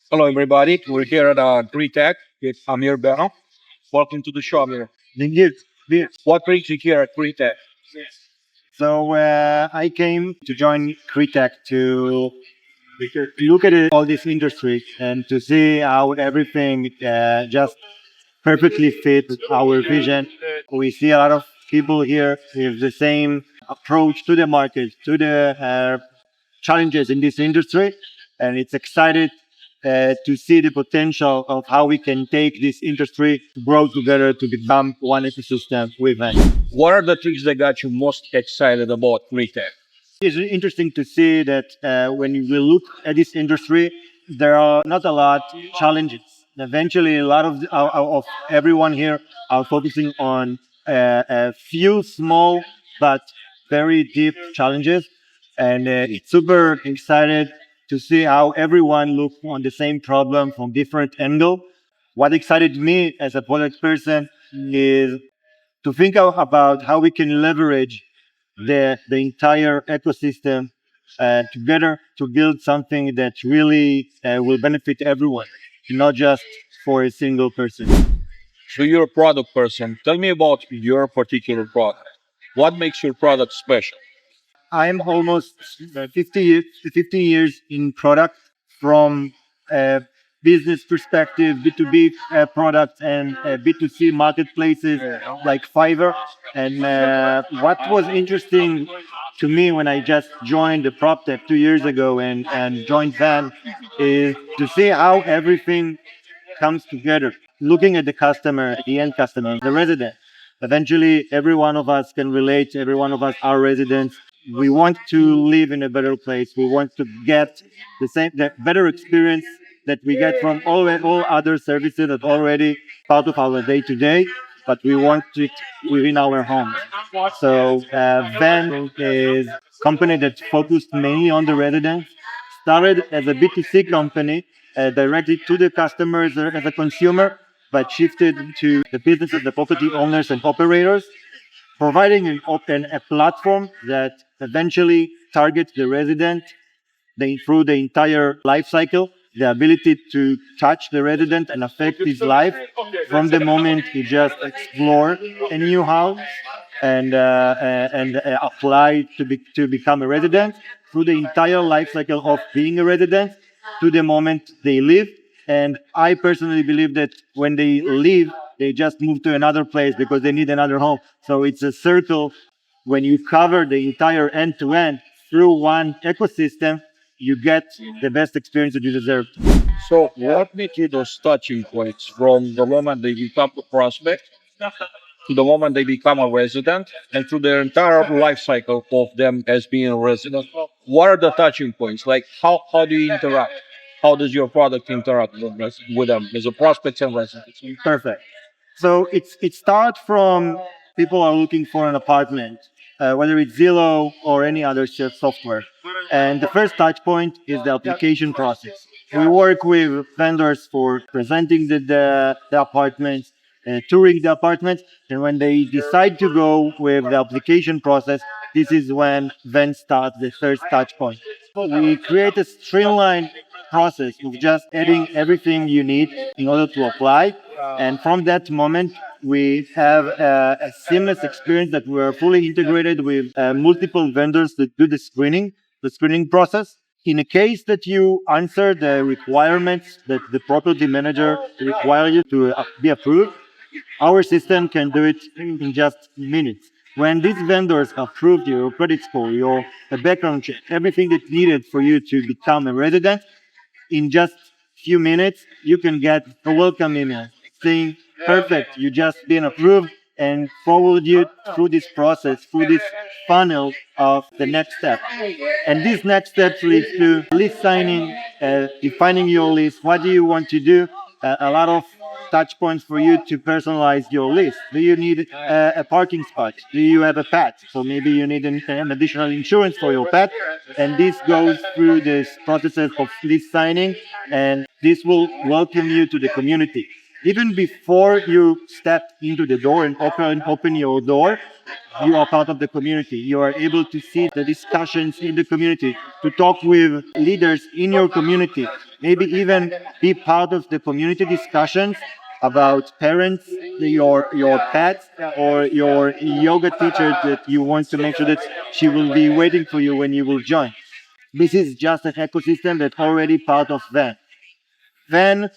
Hello, everybody. We're here at PropTech with Amir Beno. Welcome to the show, Amir. Indeed. Indeed. What brings you here at PropTech? So I came to join Cretech to look at all this industry and to see how everything just perfectly fits our vision. We see a lot of people here with the same approach to the market, to the challenges in this industry, and it's excited to see the potential of how we can take this industry to grow together to become one ecosystem with Venn. What are the things that got you most excited about PropTech? It's interesting to see that when we look at this industry, there are not a lot challenges. Eventually, a lot of everyone here are focusing on a few small but very deep challenges, and it's super excited to see how everyone looks on the same problem from different angle. What excited me as a product person is to think about how we can leverage the entire ecosystem together to build something that really will benefit everyone, not just for a single person. So you're a product person. Tell me about your particular product. What makes your product special? I'm almost 50 years, 15 years in product from a business perspective, B2B products and B2C marketplaces like Fiverr. And what was interesting to me when I just joined the PropTech 2 years ago and joined Venn is to see how everything comes together. Looking at the customer, the end customer, the resident. Eventually, every one of us can relate. Every one of us are residents. We want to live in a better place. We want to get the better experience that we get from all other services that already part of our day to day, but we want it within our homes. So Van is a company that focused mainly on the residents. Started as a B2C company, directly to the customers as a consumer, but shifted to the businesses, the property owners and operators, providing a platform that eventually targets the resident through the entire life cycle, the ability to touch the resident and affect his life from the moment he just explore a new house and apply to become a resident through the entire life cycle of being a resident to the moment they leave. And I personally believe that when they leave, they just move to another place because they need another home. So it's a circle. When you cover the entire end to end through one ecosystem, you get the best experience that you deserve. So what make you those touching points from the moment they become a prospect to the moment they become a resident and through their entire life cycle of them as being a resident? What are the touching points? Like how do you interact? How does your product interact with them as a prospect and resident? Perfect. So it starts from people are looking for an apartment, whether it's Zillow or any other software. And the first touch point is the application process. We work with vendors for presenting the apartments, touring the apartments, and when they decide to go with the application process, this is when Venn starts the first touch point. We create a streamlined process of just adding everything you need in order to apply. And from that moment, we have a seamless experience that we're fully integrated with multiple vendors that do the screening process. In a case that you answer the requirements that the property manager requires you to be approved, our system can do it in just minutes. When these vendors approve your credit score, your background check, everything that's needed for you to become a resident, in just few minutes, you can get a welcome email saying, perfect, you just been approved and forward you through this process, through this funnel of the next step. And these next steps lead to lease signing, defining your lease. What do you want to do? A lot of touch points for you to personalize your lease. Do you need a parking spot? Do you have a pet? So maybe you need an additional insurance for your pet. And this goes through this processes of lease signing, and this will welcome you to the community. even before you step into the door and open your door, you are part of the community. You are able to see the discussions in the community, to talk with leaders in your community, maybe even be part of the community discussions about parents, your pets, or your yoga teacher that you want to make sure that she will be waiting for you when you will join. This is just an ecosystem that's already part of Venn. Then,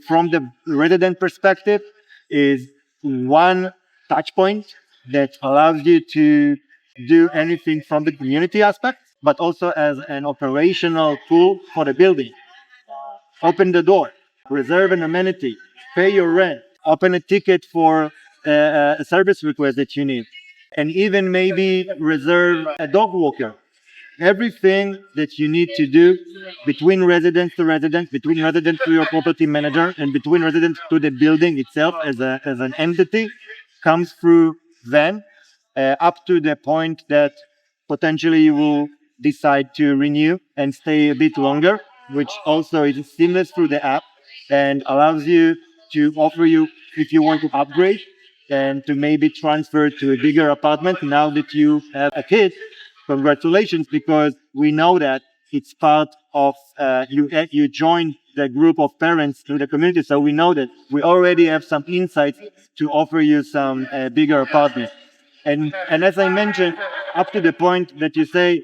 from the resident perspective, is one touch point that allows you to do anything from the community aspect, but also as an operational tool for the building. Open the door, reserve an amenity, pay your rent, open a ticket for a service request that you need, and even maybe reserve a dog walker. Everything that you need to do between residence to residence, between residence to your property manager, and between residence to the building itself as an entity comes through Venn, up to the point that potentially you will decide to renew and stay a bit longer, which also is seamless through the app and allows you to offer you if you want to upgrade and to maybe transfer to a bigger apartment now that you have a kid. Congratulations, because we know that it's part of you join the group of parents through the community, so we know that we already have some insights to offer you some bigger apartments. And as I mentioned, up to the point that you say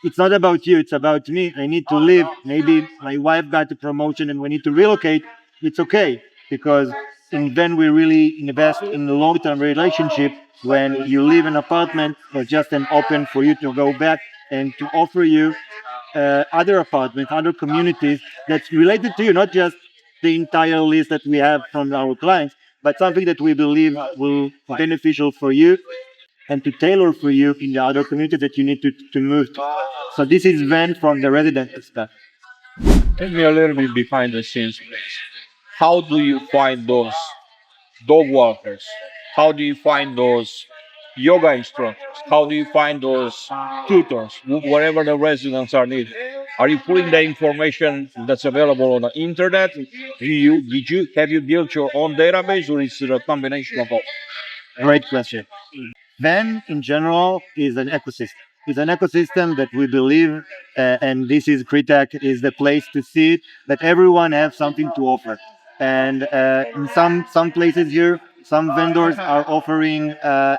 it's not about you, it's about me. I need to live. Maybe my wife got a promotion and we need to relocate. It's okay, because in Venn we really invest in a long-term relationship. When you live in an apartment, or just an open for you to go back and to offer you other apartments, other communities that's related to you, not just the entire list that we have from our clients, but something that we believe will be beneficial for you and to tailor for you in the other community that you need to move to. So this is Venn from the resident perspective. Take me a little bit behind the scenes, please. How do you find those dog walkers? How do you find those yoga instructors? How do you find those tutors, wherever the residents are needed? Are you putting the information that's available on the internet? Have you built your own database, or is it a combination of both? Great question. Venn in general is an ecosystem. It's an ecosystem that we believe, and this is PropTech is the place to see it, that everyone has something to offer. And in some places here, some vendors are offering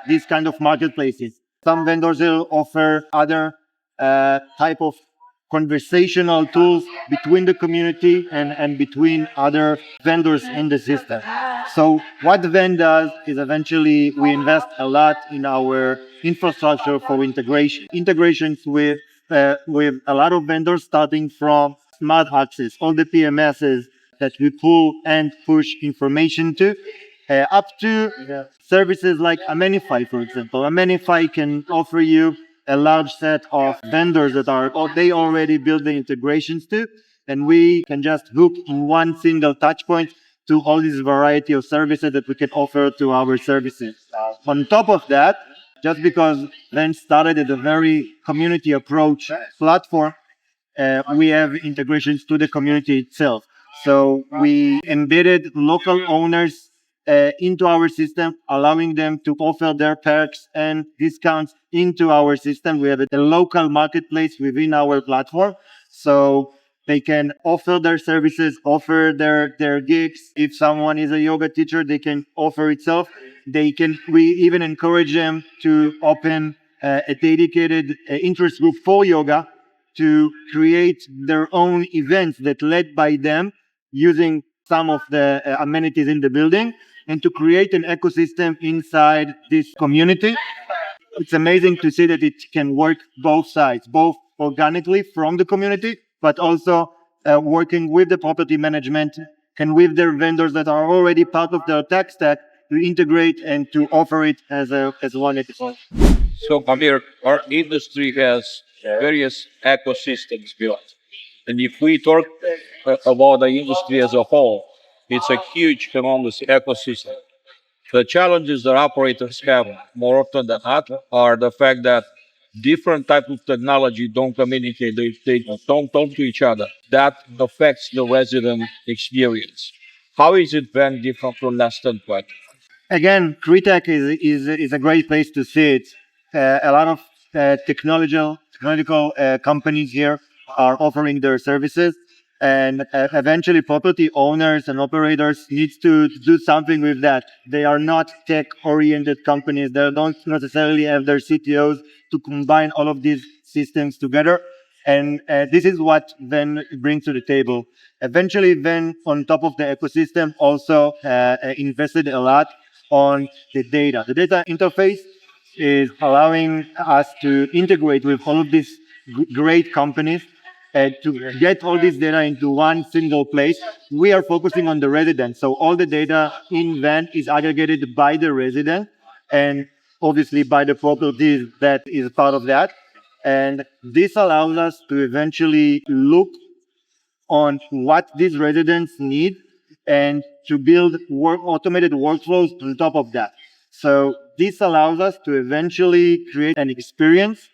these kind of marketplaces. Some vendors will offer other type of conversational tools between the community and between other vendors in the system. So what Venn does is eventually we invest a lot in our infrastructure for integration. Integrations with a lot of vendors, starting from smart access, all the PMSs that we pull and push information to, up to services like Amenify, for example. Amenify can offer you a large set of vendors that they already build the integrations to, and we can just hook in one single touch point to all this variety of services that we can offer to our services. On top of that, just because Venn started as a very community approach platform, we have integrations to the community itself. So we embedded local owners into our system, allowing them to offer their perks and discounts into our system. We have a local marketplace within our platform, so they can offer their services, offer their gigs. If someone is a yoga teacher, they can offer itself. We even encourage them to open a dedicated interest group for yoga, to create their own events that led by them using some of the amenities in the building, and to create an ecosystem inside this community. It's amazing to see that it can work both sides, both organically from the community, but also working with the property management and with their vendors that are already part of their tech stack to integrate and to offer it as one episode. So, Amir, our industry has various ecosystems built. And if we talk about the industry as a whole, it's a huge, enormous ecosystem. The challenges that operators have more often than not are the fact that different types of technology don't communicate, they don't talk to each other. That affects the resident experience. How is it then different from nested point? Again, PropTech is a great place to see it. A lot of technological companies here are offering their services, and eventually property owners and operators needs to do something with that. They are not tech-oriented companies. They don't necessarily have their CTOs to combine all of these systems together. And this is what Venn brings to the table. Eventually, Venn, on top of the ecosystem, also invested a lot on the data. The data interface is allowing us to integrate with all of these great companies and to get all this data into one single place. We are focusing on the resident. So all the data in Venn is aggregated by the resident and obviously by the properties that is part of that. And this allows us to eventually look on what these residents need and to build automated workflows on top of that. So this allows us to eventually create an experience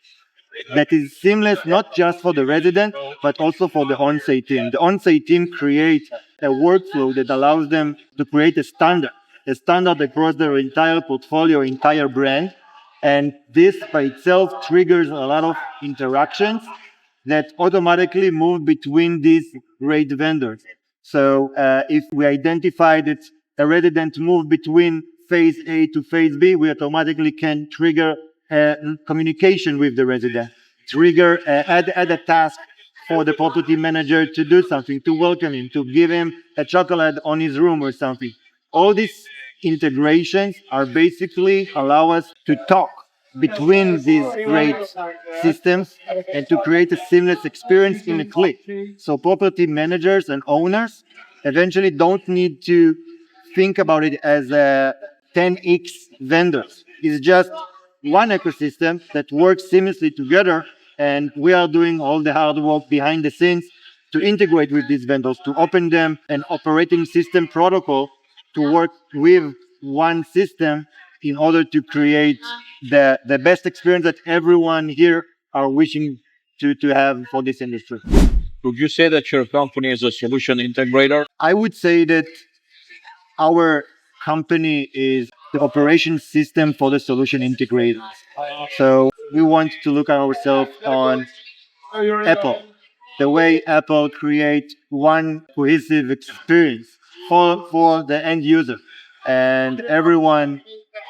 that is seamless not just for the resident, but also for the on-site team. The on-site team creates a workflow that allows them to create a standard across their entire portfolio, entire brand. And this by itself triggers a lot of interactions that automatically move between these great vendors. So if we identify that a resident move between phase A to phase B, we automatically can trigger communication with the resident, add a task for the property manager to do something, to welcome him, to give him a chocolate on his room or something. All these integrations are basically allow us to talk between these great systems and to create a seamless experience in a click. So property managers and owners eventually don't need to think about it as a 10x vendors. It's just one ecosystem that works seamlessly together, and we are doing all the hard work behind the scenes to integrate with these vendors, to open them an operating system protocol to work with one system in order to create the best experience that everyone here are wishing to have for this industry. Would you say that your company is a solution integrator? I would say that our company is the operation system for the solution integrators. So we want to look at ourselves on Apple, the way Apple create one cohesive experience for the end user, and everyone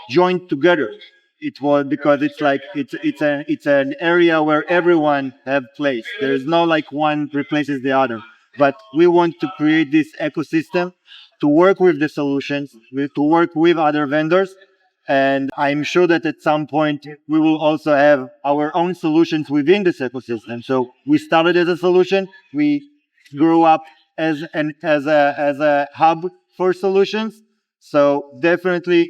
joined together. It was because it's an area where everyone have place. There is no like one replaces the other, but we want to create this ecosystem to work with the solutions, to work with other vendors. And I'm sure that at some point we will also have our own solutions within this ecosystem. So we started as a solution, we grew up as a hub for solutions. So definitely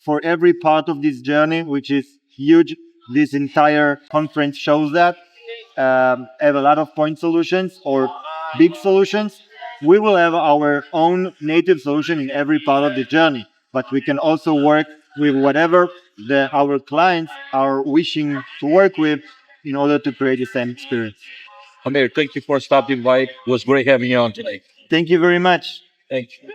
for every part of this journey, which is huge, this entire conference shows that, have a lot of point solutions or big solutions. We will have our own native solution in every part of the journey, but we can also work with whatever our clients are wishing to work with in order to create the same experience. Amir, thank you for stopping by. It was great having you on today. Thank you very much. Thank you.